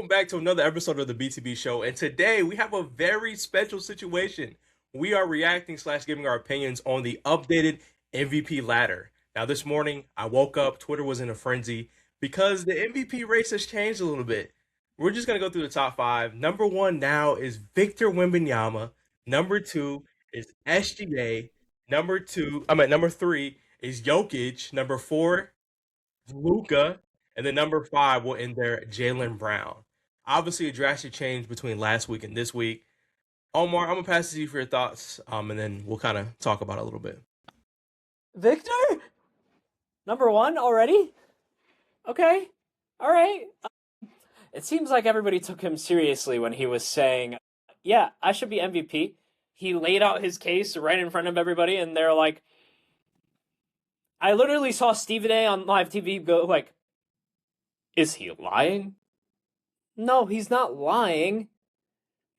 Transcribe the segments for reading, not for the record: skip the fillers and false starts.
Welcome back to another episode of the BTB Show. And today we have a very special situation. We are reacting slash giving our opinions on the updated MVP ladder. Now, this morning I woke up, Twitter was in a frenzy because the MVP race has changed a little bit. We're just going to go through the top five. Number one now is Victor Wembanyama. Number two is SGA. Number three is Jokic. Number four, Luca, and then number five will end there, Jalen Brown. Obviously, a drastic change between last week and this week. Omar, I'm gonna pass it to you for your thoughts, and then we'll kind of talk about it a little bit. Victor? Number one already? Okay. All right. It seems like everybody took him seriously when he was saying, yeah, I should be MVP. He laid out his case right in front of everybody, and they're like, I literally saw Stephen A on live TV go like, is he lying? No, he's not lying.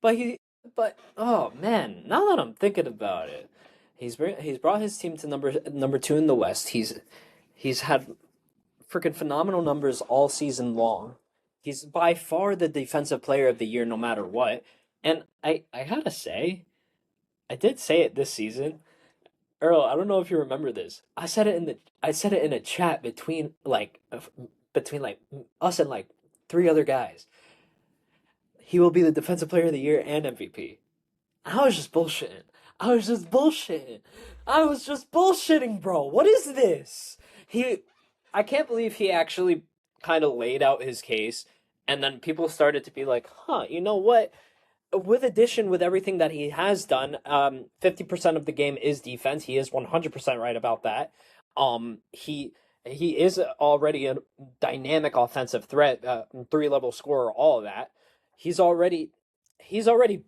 But oh man, now that I'm thinking about it, he's brought his team to number two in the West. He's had freaking phenomenal numbers all season long. He's by far the defensive player of the year, no matter what. And I gotta say, I did say it this season. Earl, I don't know if you remember this. I said it in a chat between us and like three other guys. He will be the defensive player of the year and MVP. I was just bullshitting. I was just bullshitting, bro. What is this? I can't believe he actually kind of laid out his case, and then people started to be like, huh, you know what? With everything that he has done, 50% of the game is defense. He is 100% right about that. He is already a dynamic offensive threat, 3-level scorer, all of that. He's already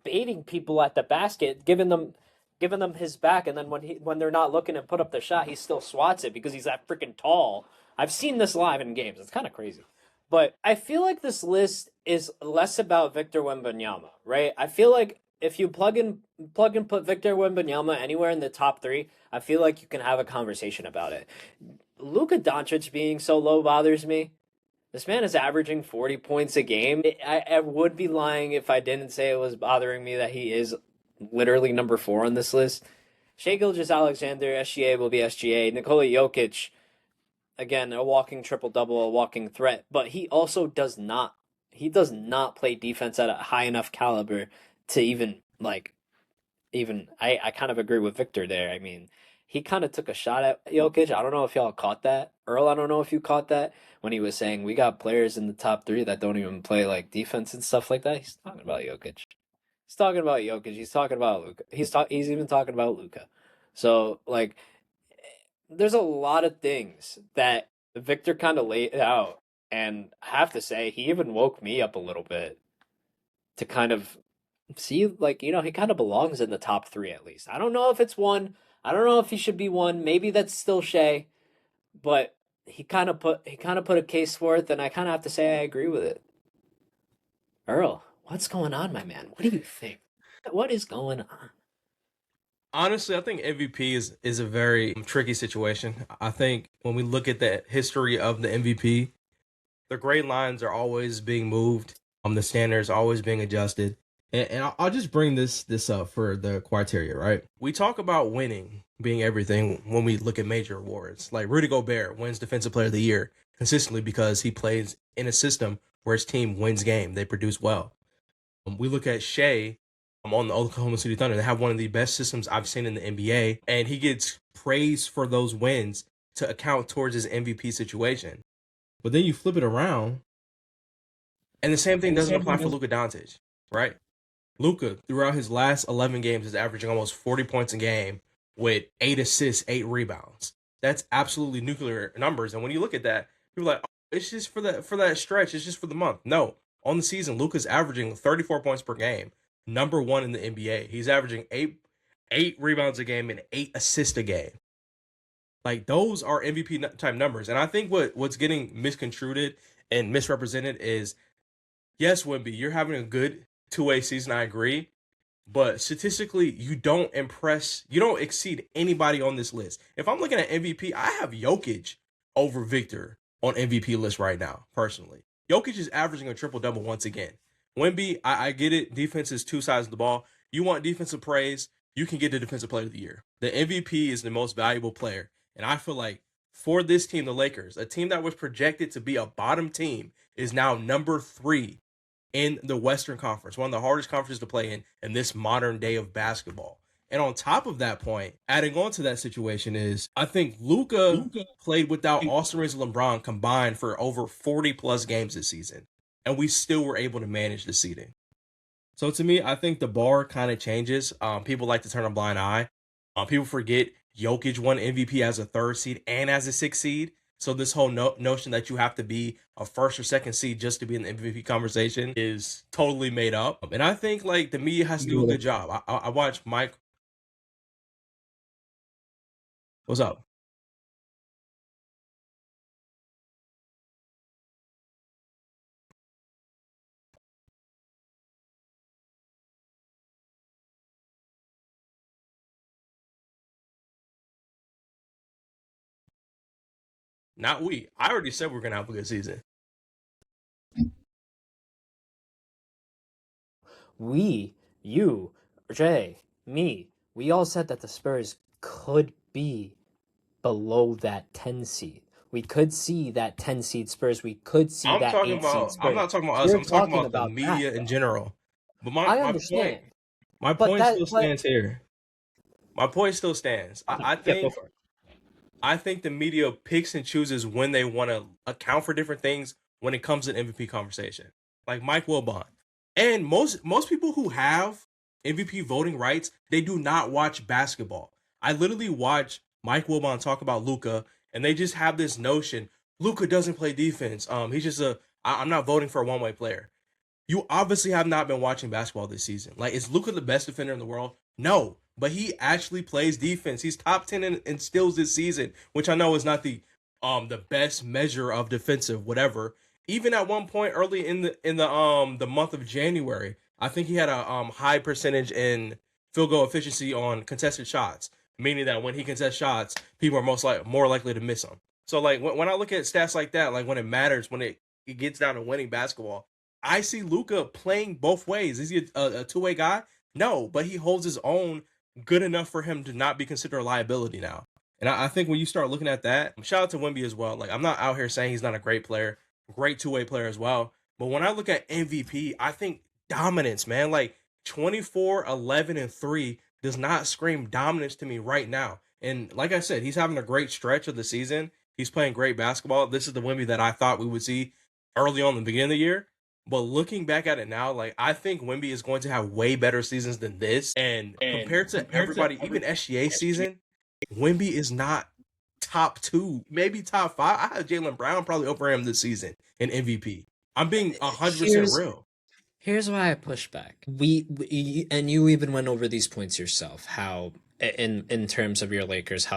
baiting people at the basket, giving them his back, and then when they're not looking to put up the shot, he still swats it because he's that freaking tall. I've seen this live in games. It's kind of crazy. But I feel like this list is less about Victor Wembanyama, right? I feel like if you plug and put Victor Wembanyama anywhere in the top three, I feel like you can have a conversation about it. Luka Doncic being so low bothers me. This man is averaging 40 points a game. I would be lying if I didn't say it was bothering me that he is literally number 4 on this list. Shai Gilgeous-Alexander, SGA will be SGA. Nikola Jokic, again, a walking triple-double, a walking threat. But he also does not play defense at a high enough caliber to even I kind of agree with Victor there. I mean, he kind of took a shot at Jokic. I don't know if y'all caught that. Earl, I don't know if you caught that when he was saying we got players in the top 3 that don't even play like defense and stuff like that. He's talking about Jokic. He's talking about Jokic. He's talking about Luka. He's even talking about Luka. So like, there's a lot of things that Victor kind of laid out, and I have to say he even woke me up a little bit to kind of see, like, he kind of belongs in the top 3 at least. I don't know if it's 1. I don't know if he should be 1. Maybe that's still Shai, but he kind of put a case forth, and I kind of have to say I agree with it. Earl, what's going on, my man? What do you think? What is going on? Honestly, I think MVP is a very tricky situation. I think when we look at the history of the MVP, the grade lines are always being moved. The standards are always being adjusted. And I'll just bring this up for the criteria, right? We talk about winning being everything when we look at major awards. Like Rudy Gobert wins Defensive Player of the Year consistently because he plays in a system where his team wins game. They produce well. We look at Shai on the Oklahoma City Thunder. They have one of the best systems I've seen in the NBA, and he gets praised for those wins to account towards his MVP situation. But then you flip it around, and the same thing doesn't apply for Luka Doncic, right? Luka, throughout his last 11 games, is averaging almost 40 points a game with 8 assists, 8 rebounds. That's absolutely nuclear numbers. And when you look at that, people are like, oh, it's just for that stretch. It's just for the month. No. On the season, Luka's averaging 34 points per game, number 1 in the NBA. He's averaging 8 rebounds a game and 8 assists a game. Like, those are MVP type numbers. And I think what's getting misconstrued and misrepresented is, yes, Wemby, you're having a good two-way season, I agree, but statistically, you don't exceed anybody on this list. If I'm looking at MVP, I have Jokic over Victor on MVP list right now, personally. Jokic is averaging a triple-double once again. Wemby, I get it. Defense is two sides of the ball. You want defensive praise, you can get the Defensive Player of the Year. The MVP is the most valuable player. And I feel like for this team, the Lakers, a team that was projected to be a bottom team, is now number 3 in the Western Conference, one of the hardest conferences to play in this modern day of basketball. And on top of that point, adding on to that situation is I think Luka played without Austin Reeves and LeBron combined for over 40 plus games this season. And we still were able to manage the seeding. So to me, I think the bar kind of changes. People like to turn a blind eye. People forget Jokic won MVP as a 3rd seed and as a 6th seed. So this whole notion that you have to be a 1st or 2nd seed just to be in the MVP conversation is totally made up. And I think like the media has to do a good job. I watched Mike. What's up? Not we. I already said we're gonna have a good season. We, you, Jay, me, we all said that the Spurs could be below that 10 seed. We could see that 10 seed Spurs. We could see I'm that talking 8 seed about. Spurs. I'm not talking about us. You're I'm talking about the about media that, in though. general. But I my understand. point. My But point that- still but- stands here. My point still stands. I Yeah, go think. for it. I think the media picks and chooses when they want to account for different things when it comes to the MVP conversation. Like Mike Wilbon. And most people who have MVP voting rights, they do not watch basketball. I literally watch Mike Wilbon talk about Luka, and they just have this notion Luka doesn't play defense. He's just I'm not voting for a one-way player. You obviously have not been watching basketball this season. Like, is Luka the best defender in the world? No, but he actually plays defense. He's top 10 in steals this season, which I know is not the best measure of defensive whatever. Even at one point early in the month of January, I think he had a high percentage in field goal efficiency on contested shots, meaning that when he contests shots, people are more likely to miss them. So like when I look at stats like that, like when it matters, when it gets down to winning basketball, I see Luka playing both ways. Is he a two-way guy? No, but he holds his own good enough for him to not be considered a liability now. And I think when you start looking at that, shout out to Wemby as well. Like, I'm not out here saying he's not a great player, great two-way player as well. But when I look at MVP, I think dominance, man. Like 24, 11, and 3 does not scream dominance to me right now. And like I said, he's having a great stretch of the season. He's playing great basketball. This is the Wemby that I thought we would see early on in the beginning of the year. But looking back at it now, like I think Wemby is going to have way better seasons than this. And compared to everybody, even SGA's season, Wemby is not top 2, maybe top 5. I had Jaylen Brown probably over him this season in MVP. I'm being 100% real. Here's why I push back. We and you even went over these points yourself. How in terms of your Lakers,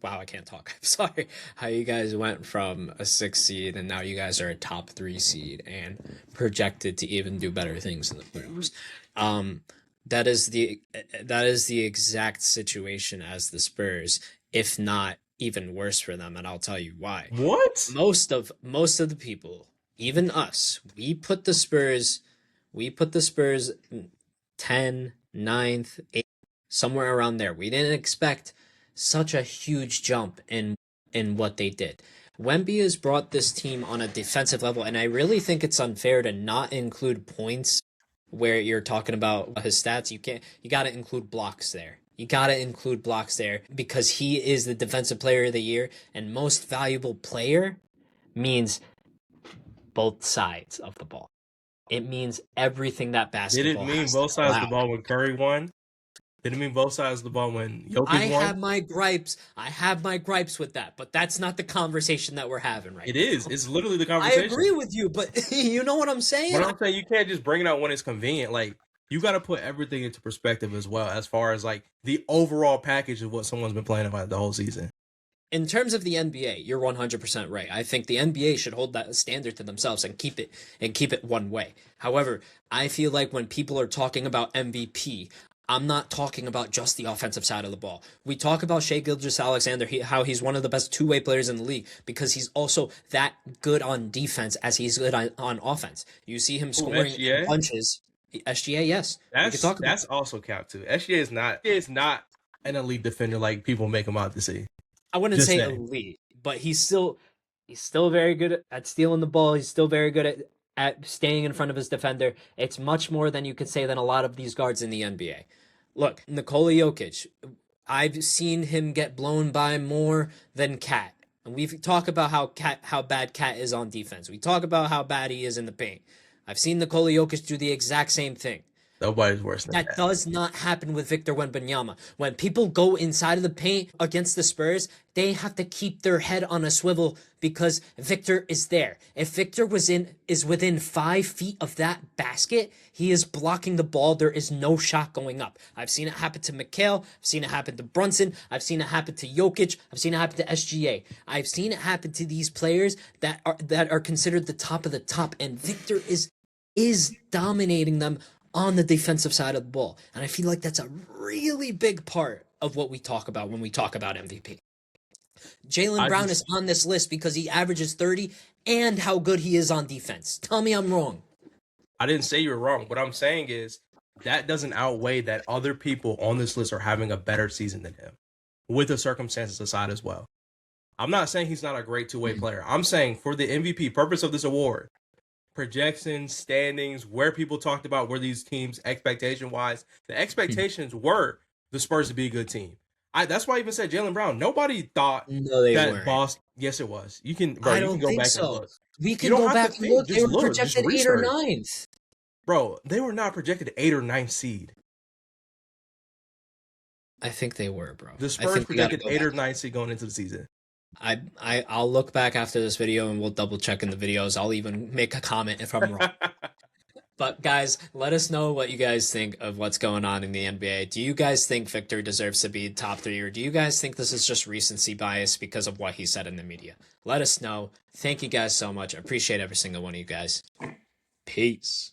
wow, I can't talk. I'm sorry. How you guys went from a 6 seed and now you guys are a top 3 seed and projected to even do better things in the playoffs. That is the exact situation as the Spurs, if not even worse for them, and I'll tell you why. What? Most of the people, even us, we put the Spurs 10, 9th, 8th, somewhere around there. We didn't expect such a huge jump in what they did. Wemby has brought this team on a defensive level, and I really think it's unfair to not include points where you're talking about his stats. You got to include blocks there. You got to include blocks there because he is the defensive player of the year, and most valuable player means both sides of the ball. It means everything that basketball Did it mean both sides of the ball when Curry won? Did it mean both sides of the ball when Jokic won? I have my gripes with that, but that's not the conversation that we're having right now. It is. It's literally the conversation. I agree with you, but you know what I'm saying? But I'm saying you can't just bring it out when it's convenient. Like, you got to put everything into perspective as well, as far as like the overall package of what someone's been playing about the whole season. In terms of the NBA, you're 100% right. I think the NBA should hold that standard to themselves and keep it one way. However, I feel like when people are talking about MVP, I'm not talking about just the offensive side of the ball. We talk about Shai Gilgeous-Alexander, how he's one of the best two-way players in the league because he's also that good on defense as he's good on offense. You see him scoring punches. SGA, yes. That's also count too. SGA is not an elite defender like people make him out to see. I wouldn't say elite, but he's still very good at stealing the ball. He's still very good at staying in front of his defender. It's much more than you could say than a lot of these guards in the NBA. Look, Nikola Jokic, I've seen him get blown by more than Cat. And we've talked about how bad Cat is on defense. We talk about how bad he is in the paint. I've seen Nikola Jokic do the exact same thing. Nobody's worse than that. That does not happen with Victor Wembanyama. When people go inside of the paint against the Spurs, they have to keep their head on a swivel because Victor is there. If Victor is within 5 feet of that basket, he is blocking the ball. There is no shot going up. I've seen it happen to Mikal. I've seen it happen to Brunson. I've seen it happen to Jokic. I've seen it happen to SGA. I've seen it happen to these players that are considered the top of the top, and Victor is dominating them on the defensive side of the ball. And I feel like that's a really big part of what we talk about when we talk about MVP. Jaylen Brown is on this list because he averages 30 and how good he is on defense. Tell me I'm wrong. I didn't say you were wrong. What I'm saying is that doesn't outweigh that other people on this list are having a better season than him, with the circumstances aside as well. I'm not saying he's not a great two-way player. I'm saying for the MVP purpose of this award, projections, standings, where people talked about where these teams expectation-wise, the expectations were the Spurs to be a good team. That's why I even said Jaylen Brown. Nobody thought that weren't. Boston. Yes, it was. You can. I don't think so. We can go back and look. They were projected 8th or 9th. Bro, they were not projected 8th or 9th seed. I think they were, bro. The Spurs projected 8th or 9th seed going into the season. I'll look back after this video and we'll double check in the videos. I'll even make a comment if I'm wrong. But guys, let us know what you guys think of what's going on in the NBA. Do you guys think Victor deserves to be top 3, or do you guys think this is just recency bias because of what he said in the media? Let us know. Thank you guys so much. I appreciate every single one of you guys. Peace.